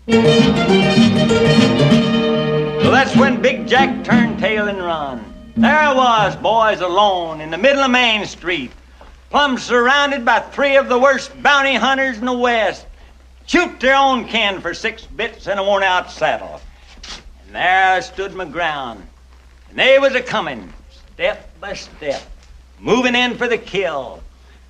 So that's when Big Jack turned tail and run. There I was, boys, alone in the middle of Main Street, plumb surrounded by three of the worst bounty hunters in the West. Shoot their own kin for 6 bits and a worn-out saddle. And there I stood my ground. And they was a-coming, step by step, moving in for the kill.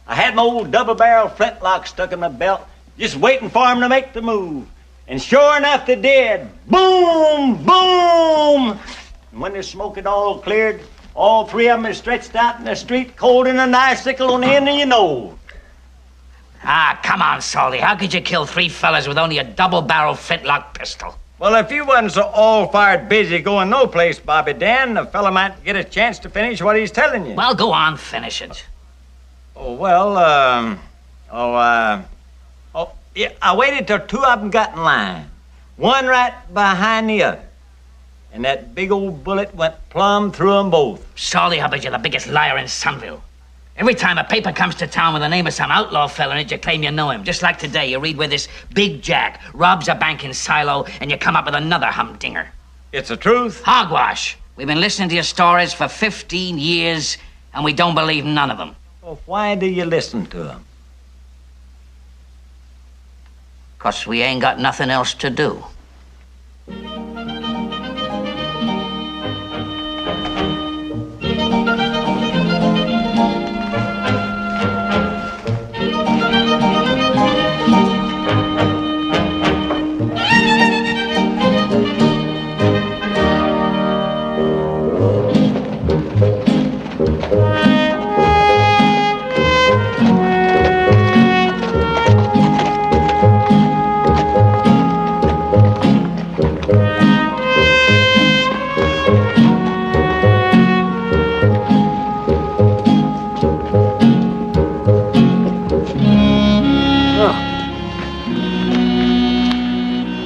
I had my old double-barrel flintlock stuck in my belt, just waiting for them to make the move. And sure enough, they did. Boom! Boom! And when the smoke had all cleared, all three of them had stretched out in the street, cold in an icicle on the end of your nose. Ah, come on, Salty. How could you kill 3 fellas with only a double-barrel flintlock pistol? Well, if you wasn't so all-fired busy going no place, Bobby Dan, the fella might get a chance to finish what he's telling you. Well, go on, finish it. Yeah, I waited till 2 of them got in line, one right behind the other. And that big old bullet went plumb through them both. Salty Hubbard, you're the biggest liar in Sunville. Every time a paper comes to town with the name of some outlaw fella in it, you claim you know him. Just like today, you read where this Big Jack robs a bank in Silo, and you come up with another humdinger. It's the truth. Hogwash. We've been listening to your stories for 15 years, and we don't believe none of them. Well, why do you listen to them? 'Cause we ain't got nothing else to do.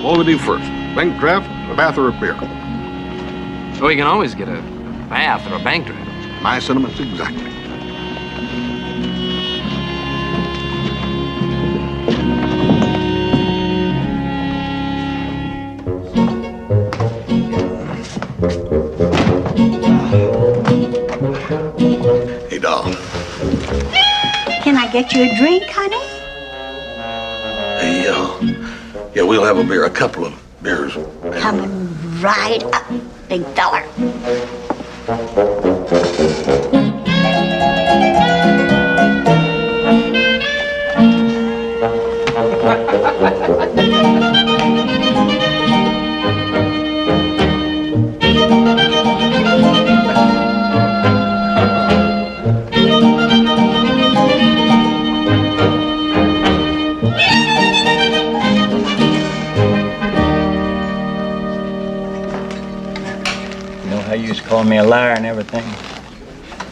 What do we do first? Bank draft, a bath, or a beer? Well, you can always get a bath or a bank draft. My sentiments exactly. Hey, doll. Can I get you a drink, honey? Hey, yeah, we'll have a beer, a couple of beers. Coming right up, big feller. You used to call me a liar and everything.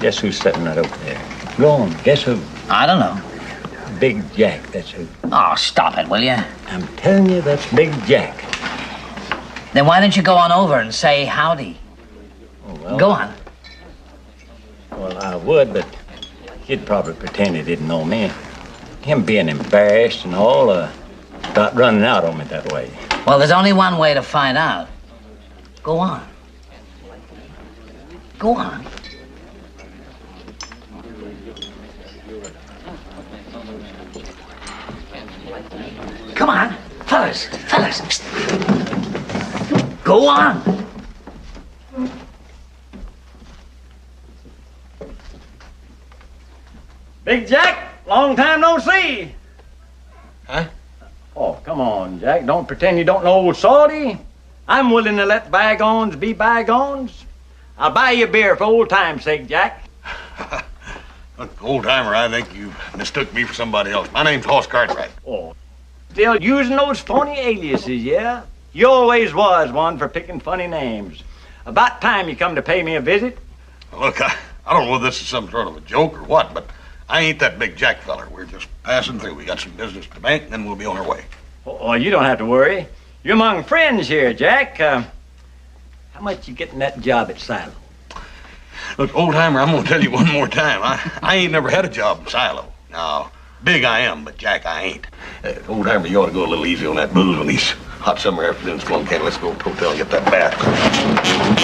Guess who's sitting right over there? Go on, guess who? I don't know. Big Jack, that's who. Oh, stop it, will you? I'm telling you, that's Big Jack. Then why don't you go on over and say howdy? Oh, well, Go on. Well, I would, but he'd probably pretend he didn't know me. Him being embarrassed and all, about running out on me that way. Well, there's only one way to find out. Go on. Go on. Come on, fellas. Go on. Big Jack, long time no see. Huh? Oh, come on, Jack. Don't pretend you don't know old Salty. I'm willing to let bygones be bygones. I'll buy you a beer for old time's sake, Jack. Look, old-timer, I think you mistook me for somebody else. My name's Hoss Cartwright. Oh, still using those phony aliases, yeah? You always was one for picking funny names. About time you come to pay me a visit. Look, I don't know whether this is some sort of a joke or what, but I ain't that Big Jack feller. We're just passing through. We got some business to bank, and then we'll be on our way. Oh, you don't have to worry. You're among friends here, Jack. How much you getting that job at Silo? Look, old-timer, I'm going to tell you one more time. I ain't never had a job in Silo. Now, big I am, but Jack I ain't. Old-timer, you ought to go a little easy on that booze when these Hot summer afternoon's flown, Ken. Let's go to the hotel and get that bath.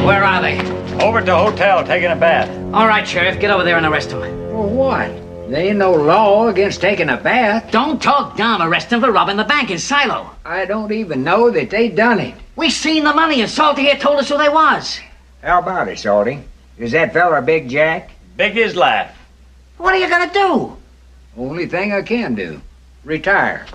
Where are they? Over at the hotel, taking a bath. All right, Sheriff, get over there and arrest them. Well, what? There ain't no law against taking a bath. Don't talk dumb. Arrest them for robbing the bank in Silo. I don't even know that they done it. We seen the money, and Salty here told us who they was. How about it, Salty? Is that fella Big Jack? Big as life. What are you gonna do? Only thing I can do. Retire.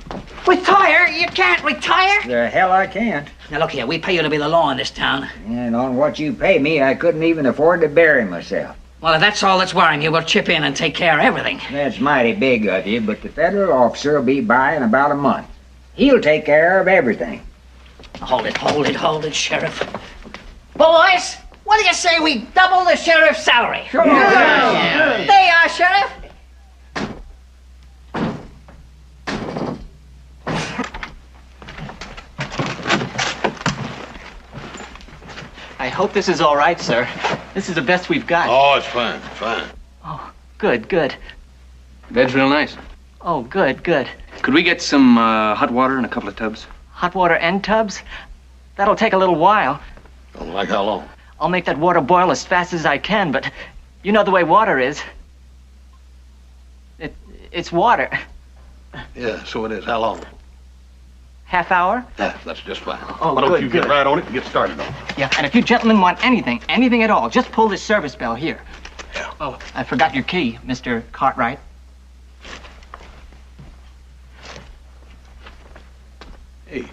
Retire? You can't retire. The hell I can't. Now look here, we pay you to be the law in this town. And on what you pay me, I couldn't even afford to bury myself. Well, if that's all that's worrying you, we'll chip in and take care of everything. That's mighty big of you, but the federal officer will be by in about a month. He'll take care of everything. Hold it, Sheriff. Boys, what do you say we double the sheriff's salary? Sure. There you are, Sheriff. I hope this is all right, sir. This is the best we've got. Oh, it's fine. It's fine. Oh, good, good. Bed's real nice. Oh, good, good. Could we get some hot water and a couple of tubs? Hot water and tubs? That'll take a little while. Like how long? I'll make that water boil as fast as I can, but you know the way water is. It's water. Yeah, so it is. How long? Half hour? Yeah, that's just fine. Oh, Why don't good, you good. get right on it and get started on it? Yeah, and if you gentlemen want anything at all, just pull this service bell here. Yeah. Oh, I forgot your key, Mr. Cartwright. Hey.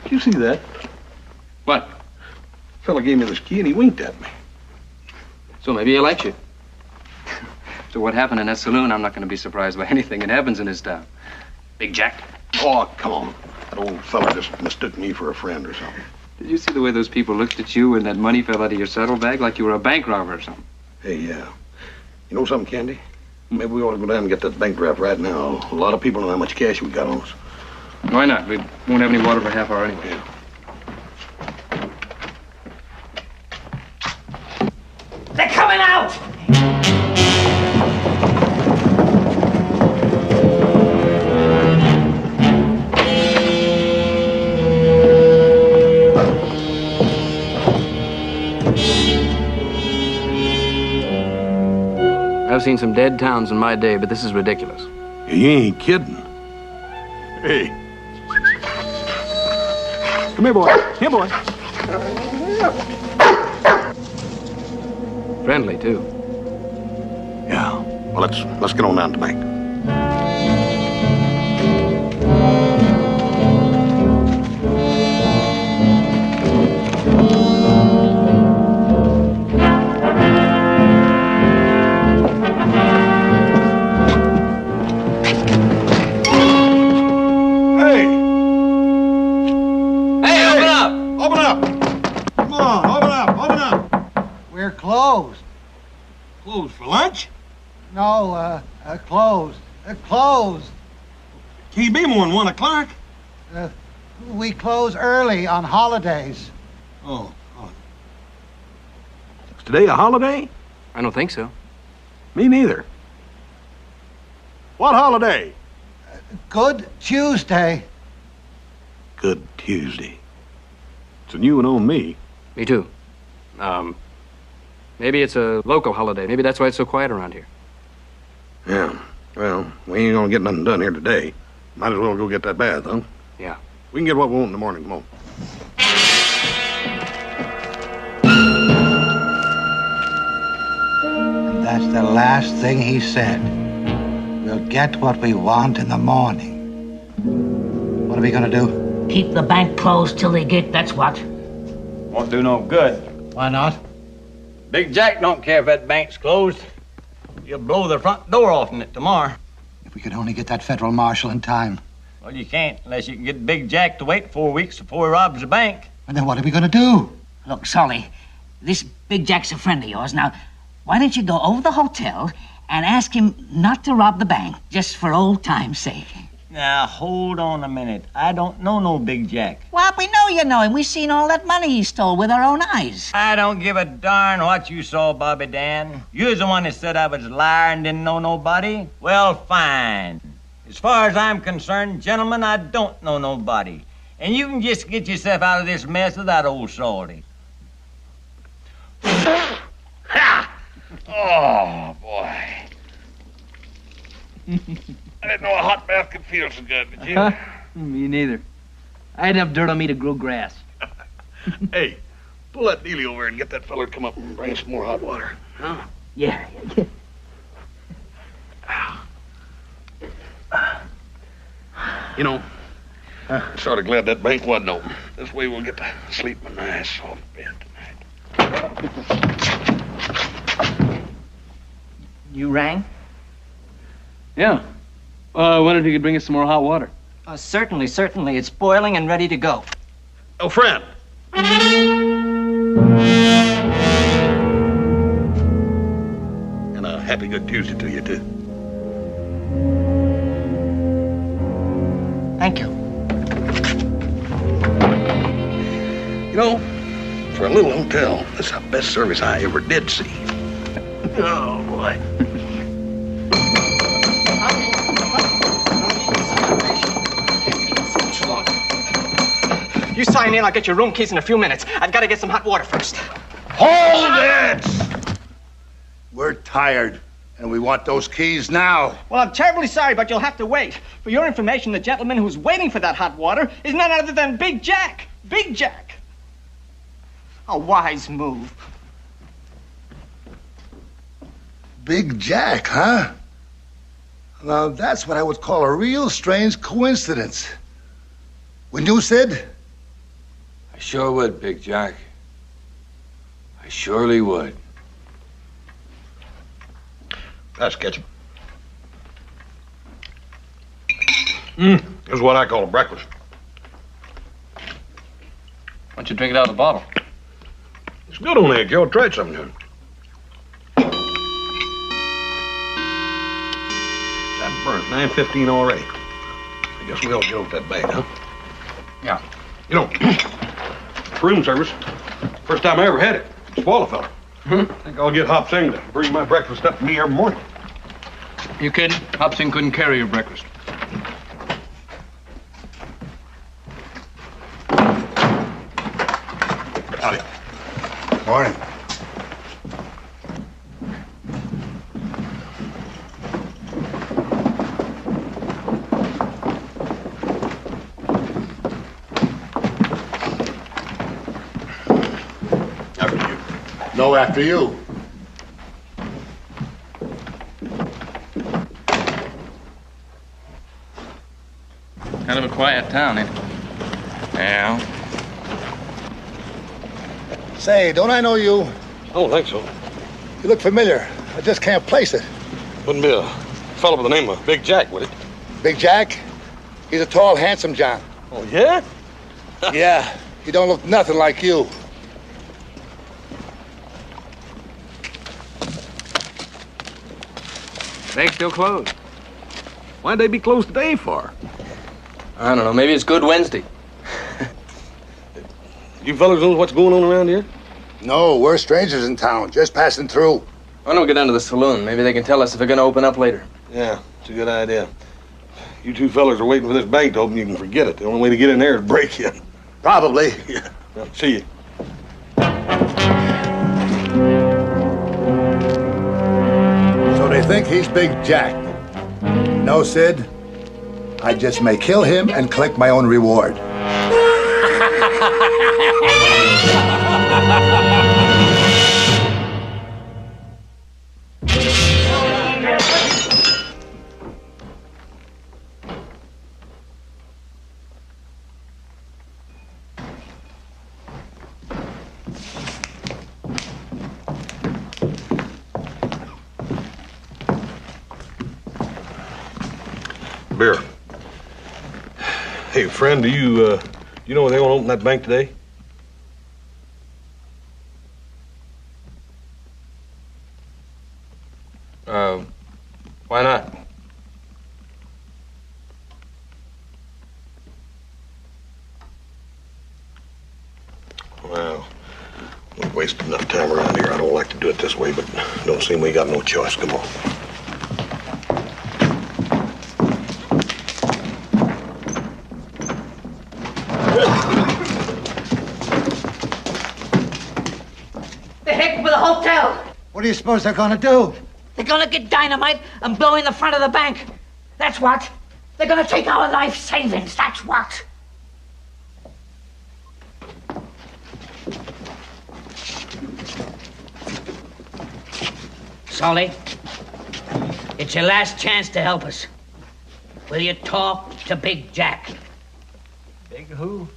Did you see that? What? Fella gave me this key and he winked at me. So maybe he likes you. So what happened in that saloon, I'm not going to be surprised by anything that happens in this town. Big Jack. Oh, come on. That old fella just mistook me for a friend or something. Did you see the way those people looked at you when that money fell out of your saddlebag like you were a bank robber or something? Hey, yeah. You know something, Candy? Maybe we ought to go down and get that bank draft right now. A lot of people know how much cash we got on us. Why not? We won't have any water for a half hour anyway. Yeah. They're coming out! I've seen some dead towns in my day, but this is ridiculous. You ain't kidding. Hey. Come here, boy. Here, boy. Friendly, too. Yeah. Well, let's get on down to the bank. Closed for lunch? No, closed. Closed. Can't be more than 1 o'clock. We close early on holidays. Oh. Is today a holiday? I don't think so. Me neither. What holiday? Good Tuesday. Good Tuesday. So you and on me. Me too. Maybe it's a local holiday. Maybe that's why it's so quiet around here. Yeah. Well, we ain't gonna get nothing done here today. Might as well go get that bath, huh? Yeah. We can get what we want in the morning. Come on. And that's the last thing he said. We'll get what we want in the morning. What are we gonna do? Keep the bank closed till they get, that's what. Won't do no good. Why not? Big Jack don't care if that bank's closed. He'll blow the front door off in it tomorrow. If we could only get that federal marshal in time. Well, you can't unless you can get Big Jack to wait 4 weeks before he robs the bank. And then what are we gonna do? Look, Sully, this Big Jack's a friend of yours. Now, why don't you go over the hotel and ask him not to rob the bank, just for old time's sake? Now, hold on a minute. I don't know no Big Jack. What? We know you know him. We've seen all that money he stole with our own eyes. I don't give a darn what you saw, Bobby Dan. You're the one that said I was a liar and didn't know nobody. Well, fine. As far as I'm concerned, gentlemen, I don't know nobody. And you can just get yourself out of this mess with that old Salty. Ha! Oh, boy. I didn't know a hot bath could feel so good, did you? Me neither. I had enough dirt on me to grow grass. Hey, pull that dealie over and get that fella to come up and bring some more hot water. Oh, yeah. You know, I'm sort of glad that bank wasn't open. This way we'll get to sleep in a nice soft bed tonight. You rang? Yeah. I wondered if you could bring us some more hot water. Certainly. It's boiling and ready to go. Oh, friend. And a happy good Tuesday to you, too. Thank you. You know, for a little hotel, that's the best service I ever did see. Oh, boy. You sign in, I'll get your room keys in a few minutes. I've got to get some hot water first. Hold it! We're tired, and we want those keys now. Well, I'm terribly sorry, but you'll have to wait. For your information, the gentleman who's waiting for that hot water is none other than Big Jack. Big Jack. A wise move. Big Jack, huh? Now, that's what I would call a real strange coincidence. Wouldn't you, Sid? I sure would, Big Jack. I surely would. That's ketchup. This is what I call a breakfast. Why don't you drink it out of the bottle? It's good on egg, Joe. Try it sometime. That burns 9:15 already. I guess we ought to get off that bag, huh? Yeah. You know, room service, first time I ever had it. Spoil a fella. I think I'll get Hop Sing to bring my breakfast up to me every morning. You kidding? Hop Sing couldn't carry your breakfast. Howdy. Morning. After you. No, after you. Kind of a quiet town, ain't it? Yeah? Say, don't I know you? I don't think so. You look familiar. I just can't place it. Wouldn't be a fellow by the name of Big Jack, would it? Big Jack? He's a tall, handsome John. Oh, yeah? Yeah, he don't look nothing like you. Bank's still closed. Why'd they be closed today for? I don't know. Maybe it's Good Wednesday. You fellas know what's going on around here? No, we're strangers in town, just passing through. Why don't we go down to the saloon? Maybe they can tell us if they're going to open up later. Yeah. It's a good idea. You two fellas are waiting for this bank to open, you can forget it. The only way to get in there is break in. Probably. Yeah. Well, see you. So they think he's Big Jack. No, Sid. I just may kill him and collect my own reward. Beer. Hey, friend, do you know when they want to open that bank today? Why not? Well, we've wasted enough time around here. I don't like to do it this way, but don't seem we got no choice. Come on. The heck with the hotel! What do you suppose they're gonna do? They're gonna get dynamite and blow in the front of the bank. That's what. They're gonna take our life savings. That's what. Salty, it's your last chance to help us. Will you talk to Big Jack? Big who?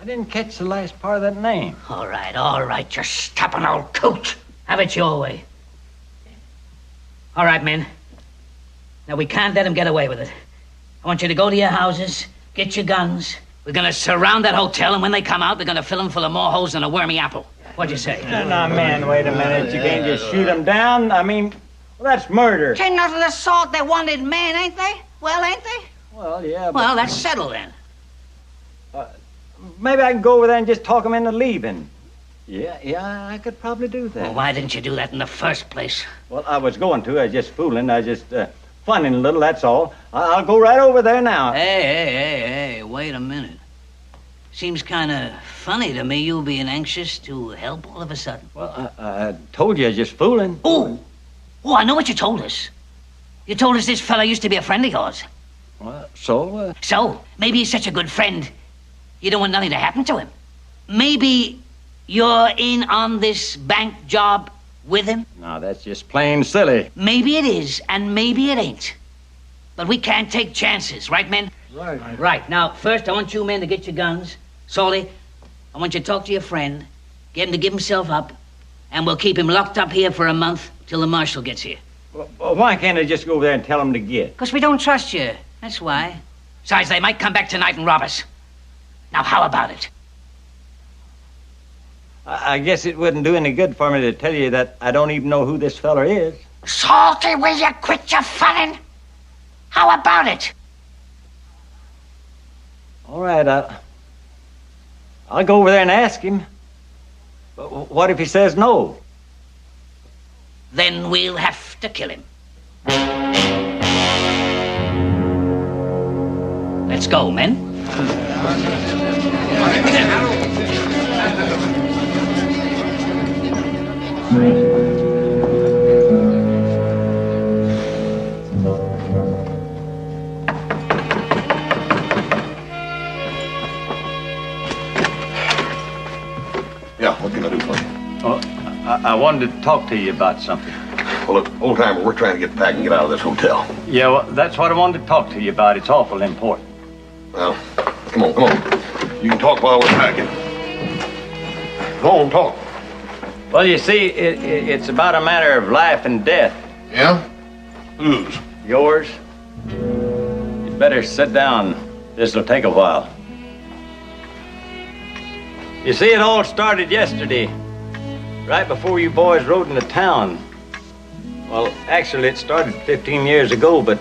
I didn't catch the last part of that name. All right, you stubborn old coot. Have it your way. All right, men. Now, we can't let him get away with it. I want you to go to your houses, get your guns. We're gonna surround that hotel, and when they come out, we're gonna fill them full of more holes than a wormy apple. What'd you say? Now, man, wait a minute. You can't just shoot them down. I mean, well, that's murder. Ain't nothing assault. They wanted men, ain't they? Well, ain't they? Well, yeah, but... Well, that's settled then. Maybe I can go over there and just talk them into leaving. Yeah, I could probably do that. Well, why didn't you do that in the first place? Well, I was going to. I was just fooling. I was just funning a little, that's all. I'll go right over there now. Hey, wait a minute. Seems kind of funny to me you being anxious to help all of a sudden. Well, I told you I was just fooling. Oh, I know what you told us. You told us this fella used to be a friend of yours. Well, so? So, maybe he's such a good friend, you don't want nothing to happen to him. Maybe you're in on this bank job with him? No, that's just plain silly. Maybe it is, and maybe it ain't. But we can't take chances, right, men? Right. Right. Now, first, I want you men to get your guns. Salty, I want you to talk to your friend, get him to give himself up, and we'll keep him locked up here for a month till the marshal gets here. Well, why can't I just go over there and tell him to get? Because we don't trust you. That's why. Besides, they might come back tonight and rob us. Now, how about it? I guess it wouldn't do any good for me to tell you that I don't even know who this feller is. Salty, will you quit your funning? How about it? All right, I'll go over there and ask him. But what if he says no? Then we'll have to kill him. Let's go, men. Yeah, what can I do for you? Well, I wanted to talk to you about something. Well, look, old timer, we're trying to get back and get out of this hotel. Yeah, well, that's what I wanted to talk to you about. It's awful important. Well, come on. You can talk while we're packing. Go on, talk. Well, you see, it's about a matter of life and death. Yeah? Whose? Yours. You'd better sit down. This'll take a while. You see, it all started yesterday, right before you boys rode into town. Well, actually, it started 15 years ago, but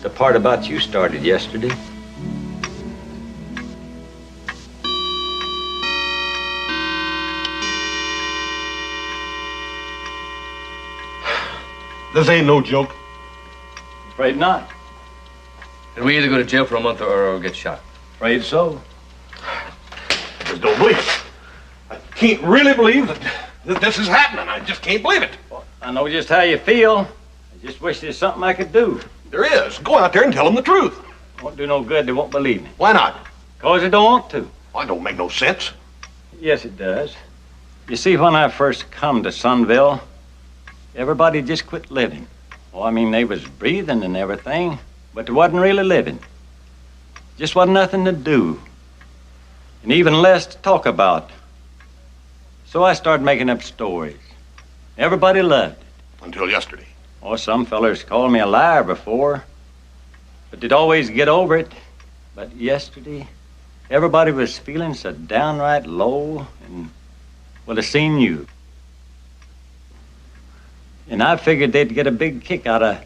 the part about you started yesterday. This ain't no joke. Afraid not. And we either go to jail for a month or get shot. Afraid so. I just don't believe it. I can't really believe that this is happening. I just can't believe it. Well, I know just how you feel. I just wish there's something I could do. There is. Go out there and tell them the truth. Won't do no good. They won't believe me. Why not? Because they don't want to. Why, don't make no sense. Yes, it does. You see, when I first come to Sunville, everybody just quit living. Oh, I mean, they was breathing and everything, but they wasn't really living. Just wasn't nothing to do, and even less to talk about. So I started making up stories. Everybody loved it. Until yesterday. Oh, some fellers called me a liar before, but they'd always get over it. But yesterday, everybody was feeling so downright low, and, well, they seen you. And I figured they'd get a big kick out of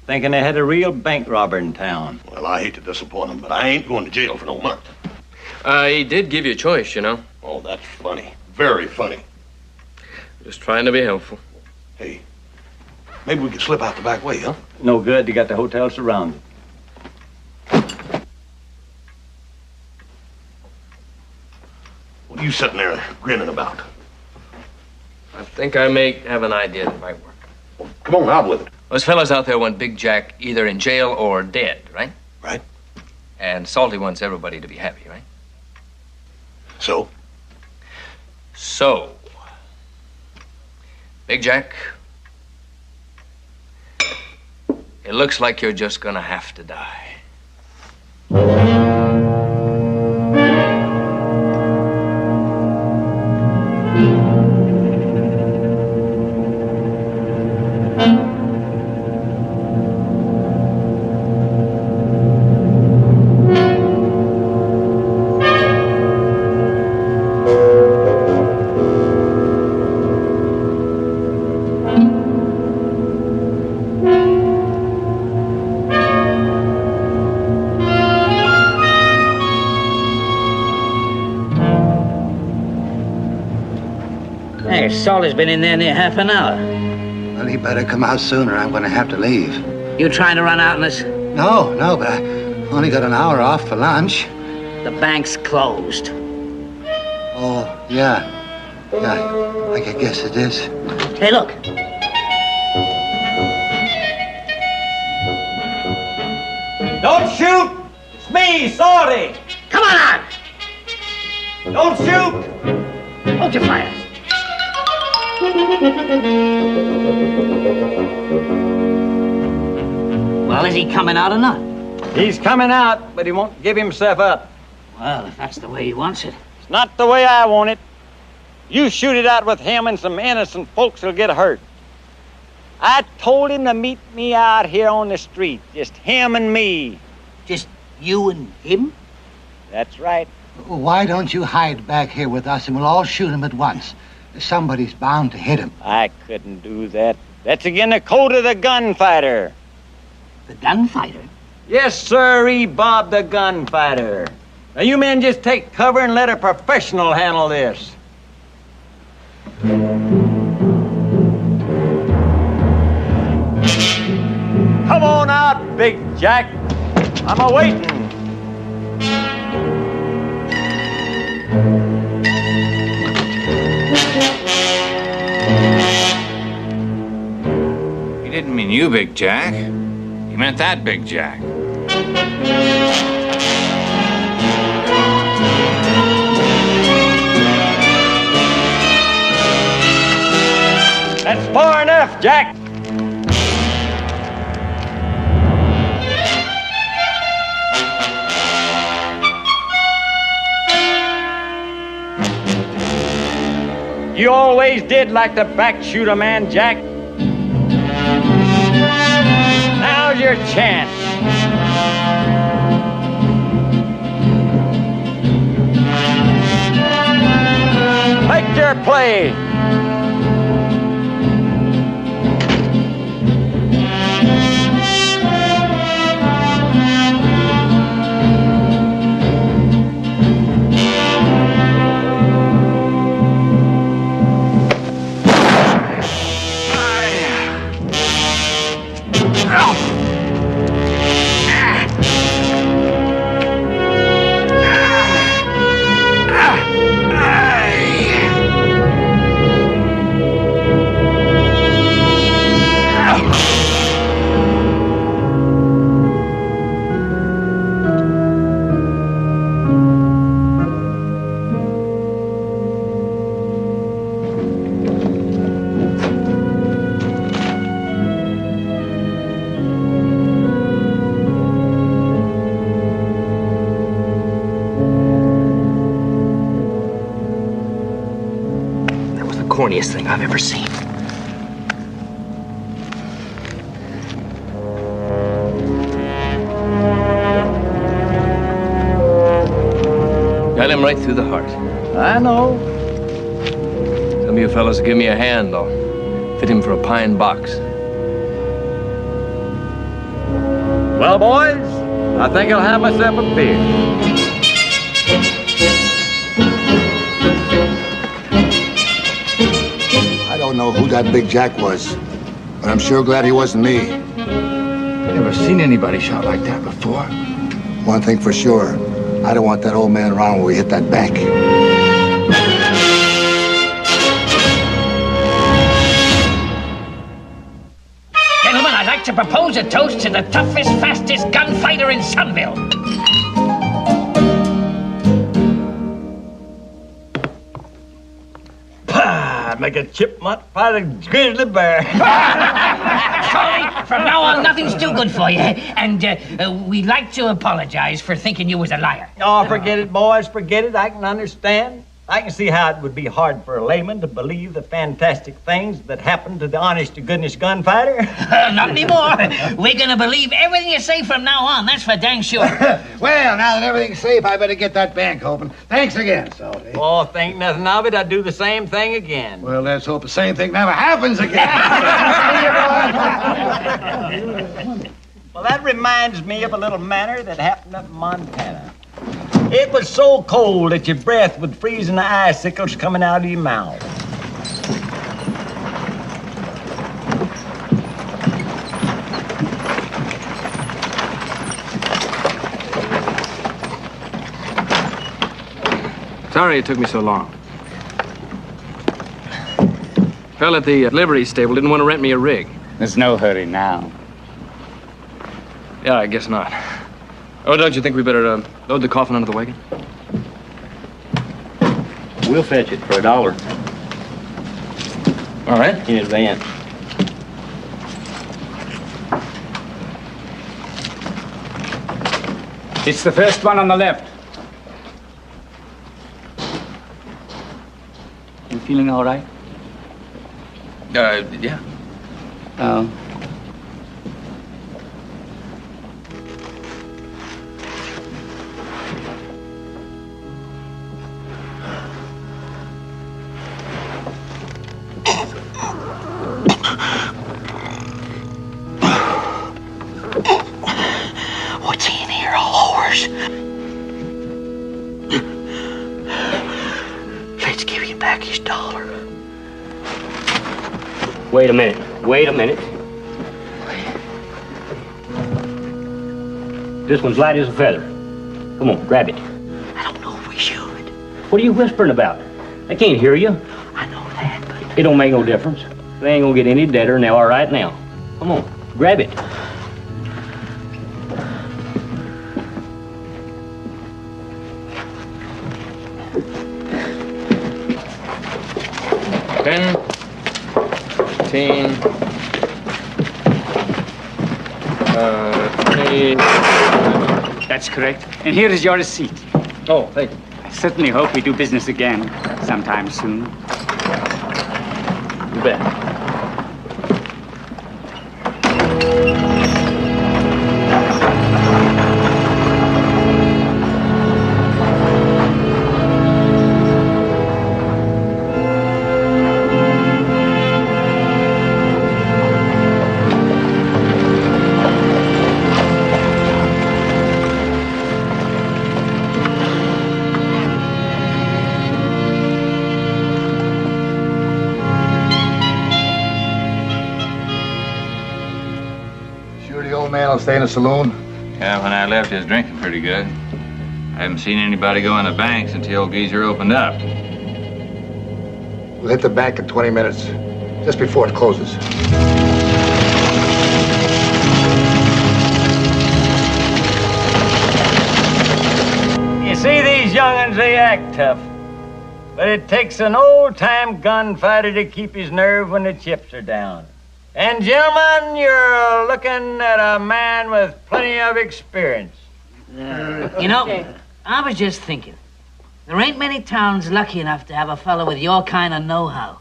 thinking they had a real bank robber in town. Well, I hate to disappoint them, but I ain't going to jail for no month. He did give you a choice, you know. Oh, that's funny. Very funny. Just trying to be helpful. Hey, maybe we could slip out the back way, huh? No good. They got the hotel surrounded. What are you sitting there grinning about? I think I may have an idea that might work. Well, come on, out with it. Those fellas out there want Big Jack either in jail or dead, right? Right. And Salty wants everybody to be happy, right? So? So, Big Jack, it looks like you're just gonna have to die. Hey, Salty's been in there near half an hour. Well, he better come out sooner. I'm going to have to leave. You trying to run out on us? No, but I only got an hour off for lunch. The bank's closed. Oh, yeah. Yeah, I guess it is. Hey, look. Don't shoot! It's me, Salty! Come on out! Don't shoot! Hold your fire. Well, is he coming out or not? He's coming out, but he won't give himself up. Well, if that's the way he wants it. It's not the way I want it. You shoot it out with him and some innocent folks will get hurt. I told him to meet me out here on the street, just him and me. Just you and him? That's right. Why don't you hide back here with us and we'll all shoot him at once? Somebody's bound to hit him. I couldn't do that. That's again the code of the gunfighter. The gunfighter? Yes, sir, Bob the gunfighter. Now, you men just take cover and let a professional handle this. Come on out, Big Jack. I'm a-waiting. He didn't mean you, Big Jack. He meant that Big Jack. That's far enough, Jack. You always did like to backshoot a man, Jack. Now's your chance. Make your play. croniest thing I've ever seen. Got him right through the heart. I know. Some of you fellows will give me a hand. I'll fit him for a pine box. Well, boys, I think I'll have myself a beer. I don't know who that Big Jack was, but I'm sure glad he wasn't me. Never seen anybody shot like that before. One thing for sure, I don't want that old man around when we hit that bank. Gentlemen, I'd like to propose a toast to the toughest, fastest gunfighter in Sunville. I'd make a chipmunk fight a grizzly bear. Sorry, from now on, nothing's too good for you. And we'd like to apologize for thinking you was a liar. Oh, forget it, boys, forget it. I can understand. I can see how it would be hard for a layman to believe the fantastic things that happen to the honest-to-goodness gunfighter. Not anymore. We're going to believe everything you say from now on. That's for dang sure. Well, now that everything's safe, I better get that bank open. Thanks again, Salty. Oh, think nothing of it. I'd do the same thing again. Well, let's hope the same thing never happens again. Well, that reminds me of a little matter that happened up in Montana. It was so cold that your breath would freeze in the icicles coming out of your mouth. Sorry it took me so long. Fella at the livery stable didn't want to rent me a rig. There's no hurry now. Yeah, I guess not. Oh, don't you think we better load the coffin onto the wagon? We'll fetch it for $1. All right. In advance. It's the first one on the left. You feeling all right? Yeah. Oh. What's in here, a horse? Let's give him back his $1. Wait a minute. Wait a minute. This one's light as a feather. Come on, grab it. I don't know if we should. What are you whispering about? They can't hear you. I know that, but... It don't make no difference. They ain't gonna get any deader than they are right now. Come on, grab it. $10, $15, $20. That's correct. And here is your receipt. Oh, thank you. I certainly hope we do business again sometime soon. You bet. Stay in a saloon? Yeah, when I left, he was drinking pretty good. I haven't seen anybody go in the bank since the old geezer opened up. We'll hit the bank in 20 minutes, just before it closes. You see, these young'uns, they act tough. But it takes an old-time gunfighter to keep his nerve when the chips are down. And, gentlemen, you're looking at a man with plenty of experience. You know, I was just thinking. There ain't many towns lucky enough to have a fellow with your kind of know-how.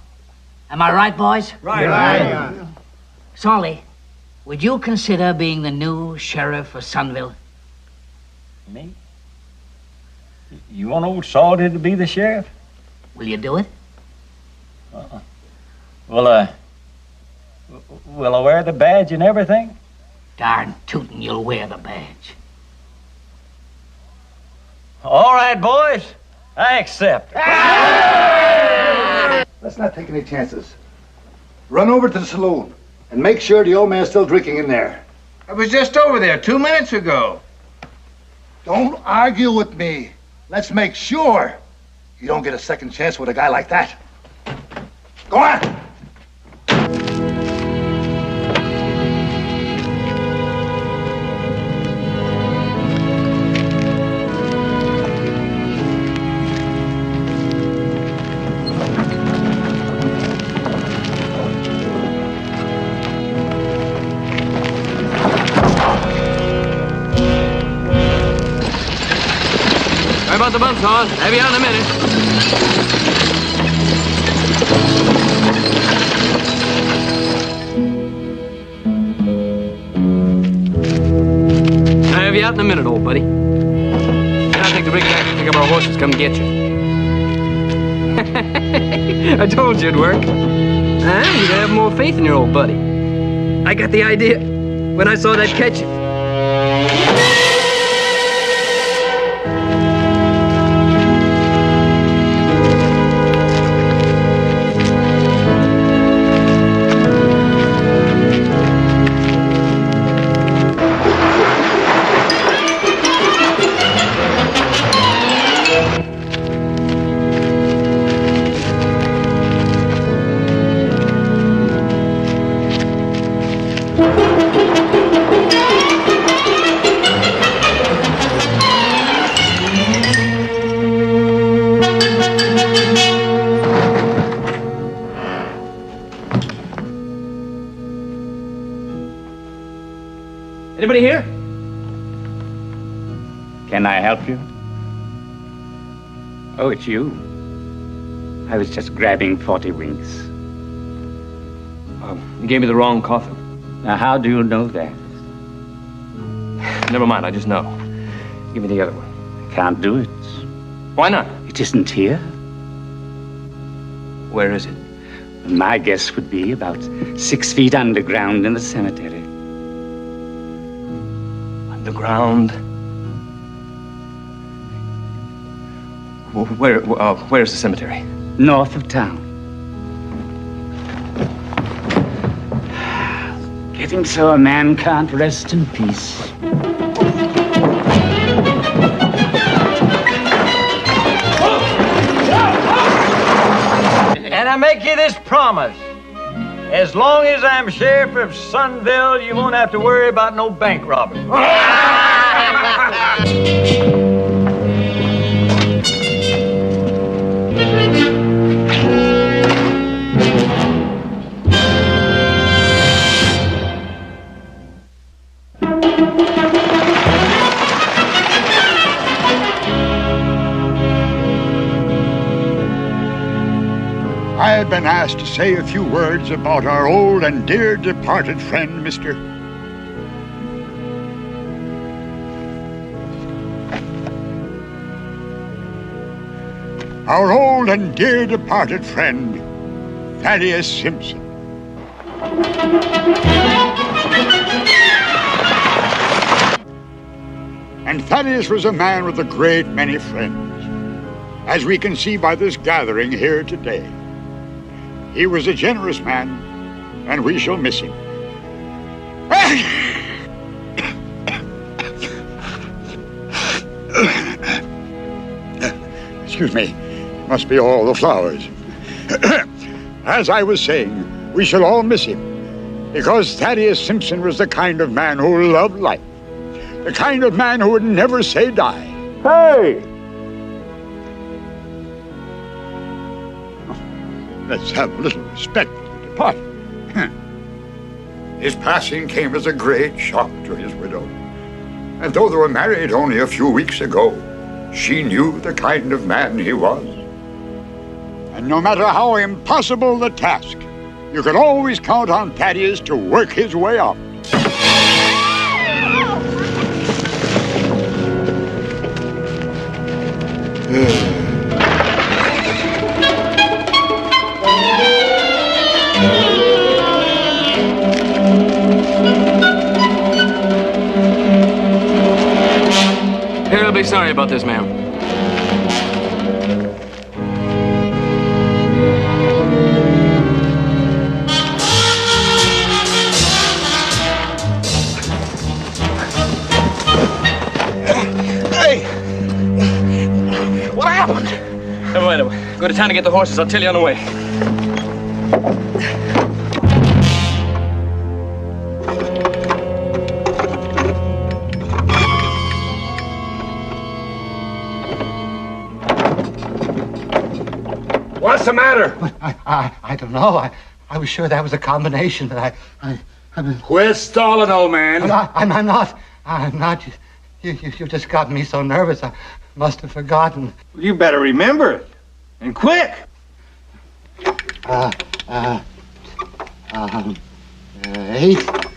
Am I right, boys? Right. Salty, would you consider being the new sheriff of Sunville? Me? You want old Salty to be the sheriff? Will you do it? Will I wear the badge and everything? Darn tootin' you'll wear the badge. All right, boys. I accept. Let's not take any chances. Run over to the saloon and make sure the old man's still drinking in there. I was just over there 2 minutes ago. Don't argue with me. Let's make sure you don't get a second chance with a guy like that. Go on. Sorry about the bumps, Hawes. Have you out in a minute. I'll have you out in a minute, old buddy. Then I'll take the rig back and pick up our horses, come get you. I told you it'd work. You'd have more faith in your old buddy. I got the idea when I saw that catch. Anybody here? Can I help you? Oh, it's you. I was just grabbing 40 winks. You gave me the wrong coffin. Now, how do you know that? Never mind, I just know. Give me the other one. Can't do it. Why not? It isn't here. Where is it? My guess would be about 6 feet underground in the cemetery. Underground? Where's the cemetery? North of town. Getting so a man can't rest in peace. And I make you this promise. As long as I'm sheriff of Sunville, you won't have to worry about no bank robbing. I had been asked to say a few words about our old and dear departed friend, Mr. Our old and dear departed friend, Thaddeus Simpson. And Thaddeus was a man with a great many friends, as we can see by this gathering here today. He was a generous man, and we shall miss him. Excuse me, must be all the flowers. As I was saying, we shall all miss him, because Thaddeus Simpson was the kind of man who loved life, the kind of man who would never say die. Hey! Let's have a little respect for the departed. His passing came as a great shock to his widow. And though they were married only a few weeks ago, she knew the kind of man he was. And no matter how impossible the task, you can always count on Thaddeus to work his way up. He'll be sorry about this, ma'am. Hey! What happened? Never mind. Go to town to get the horses. I'll tell you on the way. What's the matter? I don't know. I was sure that was a combination, but Quit stalling, old man. I'm not. You just got me so nervous. I must have forgotten. You better remember it. And quick. 8,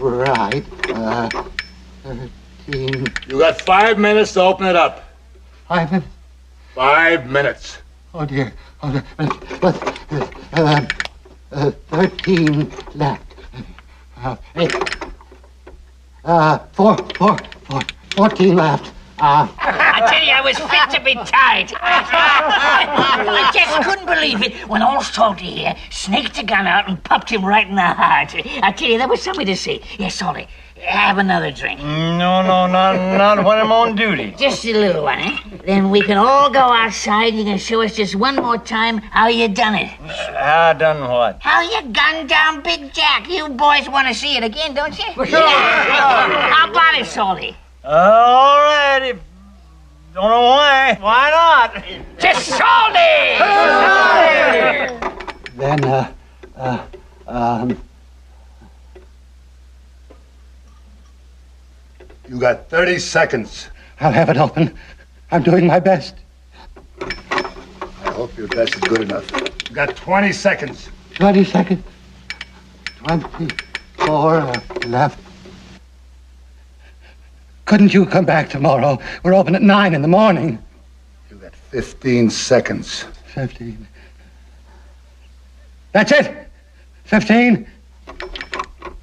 right. 13. You got 5 minutes to open it up. 5 minutes? 5 minutes. Oh, dear. 13 left. 8. 14 left. I tell you, I was fit to be tied. I just couldn't believe it when old Salty here snaked a gun out and popped him right in the heart. I tell you, that was something to see. Yes, Salty, have another drink. No, not when I'm on duty. Just a little one, eh? Then we can all go outside and you can show us just one more time how you done it. I done what? How you gunned down Big Jack. You boys want to see it again, don't you? Sure. How about it, Salty? All right. Don't know why. Why not? Just Salty! Then, You got 30 seconds. I'll have it open. I'm doing my best. I hope your best is good enough. You got 20 seconds. 20 seconds. 24 left. Couldn't you come back tomorrow? We're open at 9 in the morning. You got 15 seconds. 15. That's it. 15.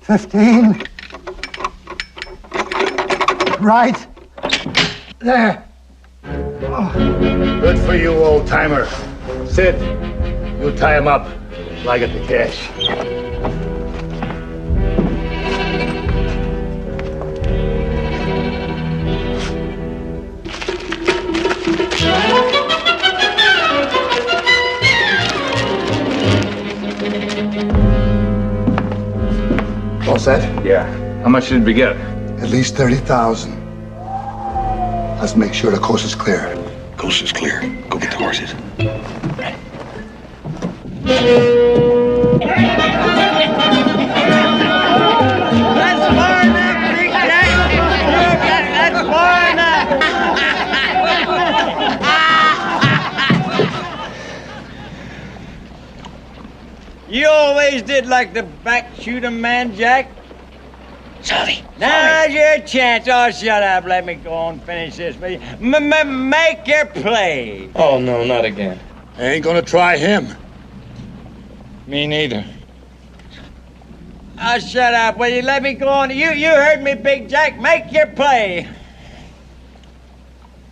15. Right. There. Good for you, old timer. Sid, you tie him up. Till I get the cash. All set? Yeah. How much did we get? At least 30,000. Let's make sure the coast is clear. Coast is clear. Go get the horses. That's far enough, Big Jack. That's far enough. You always did like to back shoot a man, Jack. Salty. Now's your chance. Oh, shut up. Let me go on and finish this. Make your play. Oh, no, not again. I ain't gonna try him. Me neither. Oh, shut up. Will you let me go on? You heard me, Big Jack. Make your play.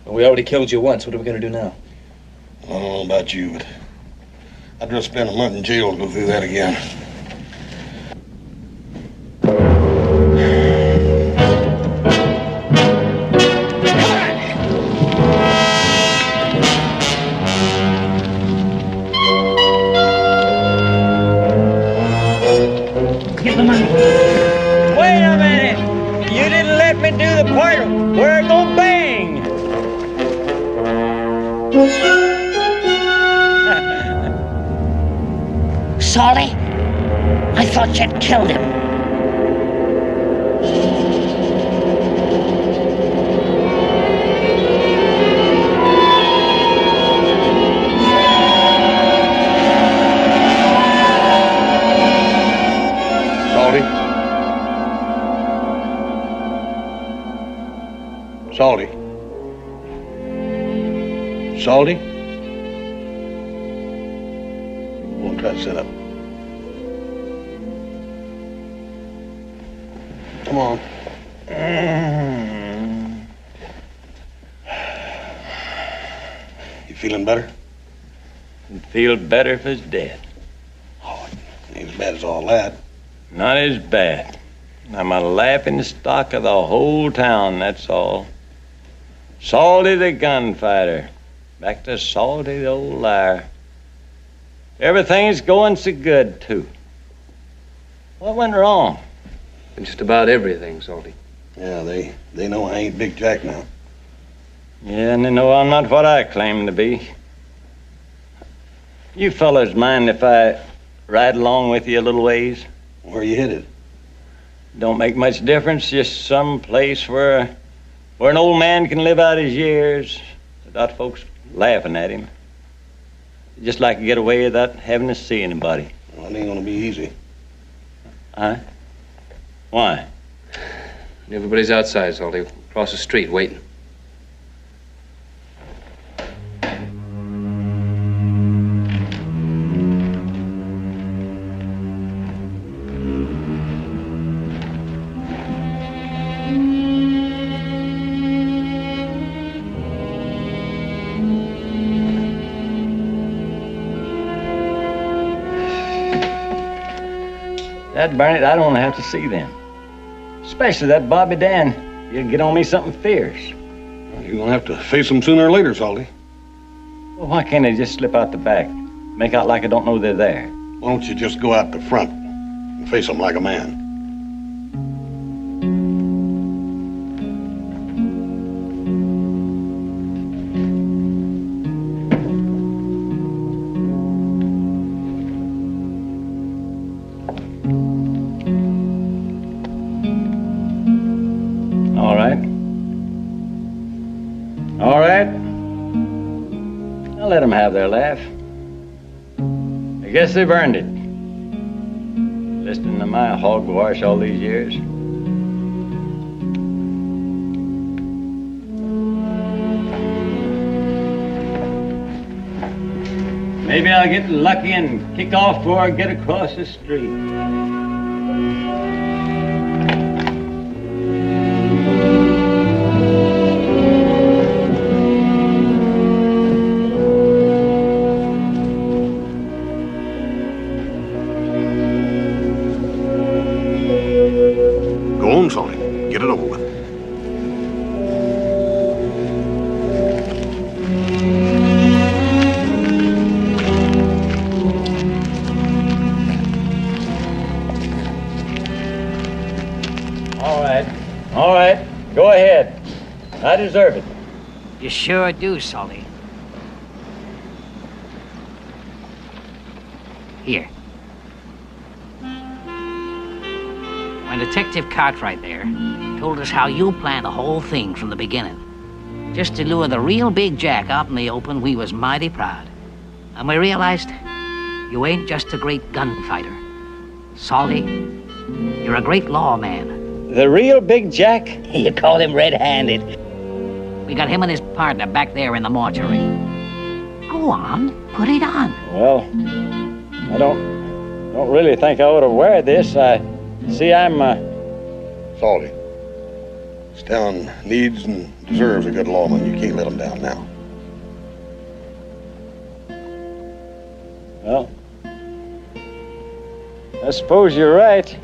Well, we already killed you once. What are we going to do now? I don't know about you, but I'd just spend a month in jail to go through that again. Wait a minute. You didn't let me do the part where it go bang. Salty, I thought you'd killed him. Salty. Salty? We'll try to sit up. Come on. You feeling better? I'd feel better if it's dead. Oh, it ain't as bad as all that. Not as bad. I'm a laughing stock of the whole town, that's all. Salty the gunfighter. Back to Salty the old liar. Everything's going so good, too. What went wrong? Just about everything, Salty. Yeah, they know I ain't Big Jack now. Yeah, and they know I'm not what I claim to be. You fellas mind if I ride along with you a little ways? Where you headed? Don't make much difference, just some place where an old man can live out his years without folks laughing at him. Just like to get away without having to see anybody. Well, it ain't gonna be easy. Huh? Why? Everybody's outside, Salty. Across the street, waiting. That burn it, I don't want to have to see them. Especially that Bobby Dan. He'll get on me something fierce. Well, you're gonna have to face them sooner or later, Salty. Well, why can't they just slip out the back? Make out like I don't know they're there. Why don't you just go out the front and face them like a man? All right. I'll let them have their laugh. I guess they've earned it. Listening to my hogwash all these years. Maybe I'll get lucky and kick off before I get across the street. Go on, Salty. Get it over with. All right, go ahead. I deserve it. You sure do, Salty. Here. When Detective Cartwright there told us how you planned the whole thing from the beginning, just to lure the real Big Jack out in the open, we was mighty proud. And we realized you ain't just a great gunfighter. Salty, you're a great lawman. The real Big Jack? You call him red-handed. We got him and his partner back there in the mortuary. Go on, put it on. Well, I don't really think I ought to wear this. See, I'm, Salty. This town needs and deserves a good lawman. You can't let him down now. Well, I suppose you're right.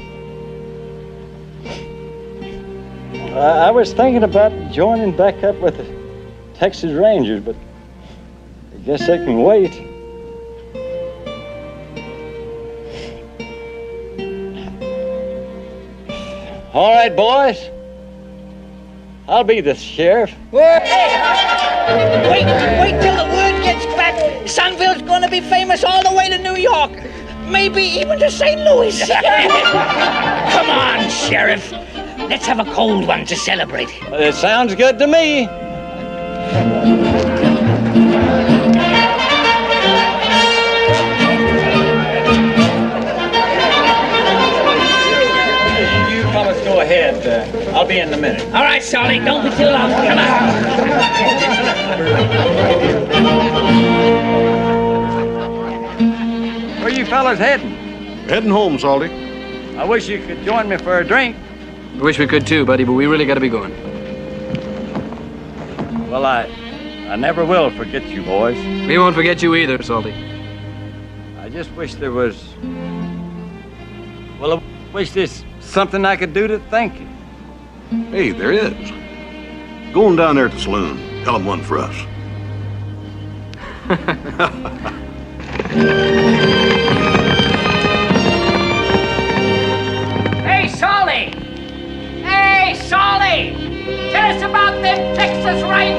I was thinking about joining back up with the Texas Rangers, but I guess they can wait. All right, boys. I'll be the sheriff. Wait till the word gets back. Sunville's gonna be famous all the way to New York. Maybe even to St. Louis. Come on, Sheriff. Let's have a cold one to celebrate. It sounds good to me. You fellas go ahead. ahead. I'll be in a minute. All right, Salty, don't be too long. Come on. Where you fellas heading? Heading home, Salty. I wish you could join me for a drink. I wish we could too, buddy, but we really got to be going. Well, I never will forget you, boys. We won't forget you either, Salty. I just wish there was... Well, I wish there's something I could do to thank you. Hey, there is. Go on down there at the saloon. Tell them one for us. Hey, Salty! Hey, Salty! Tell us about them Texas Rangers!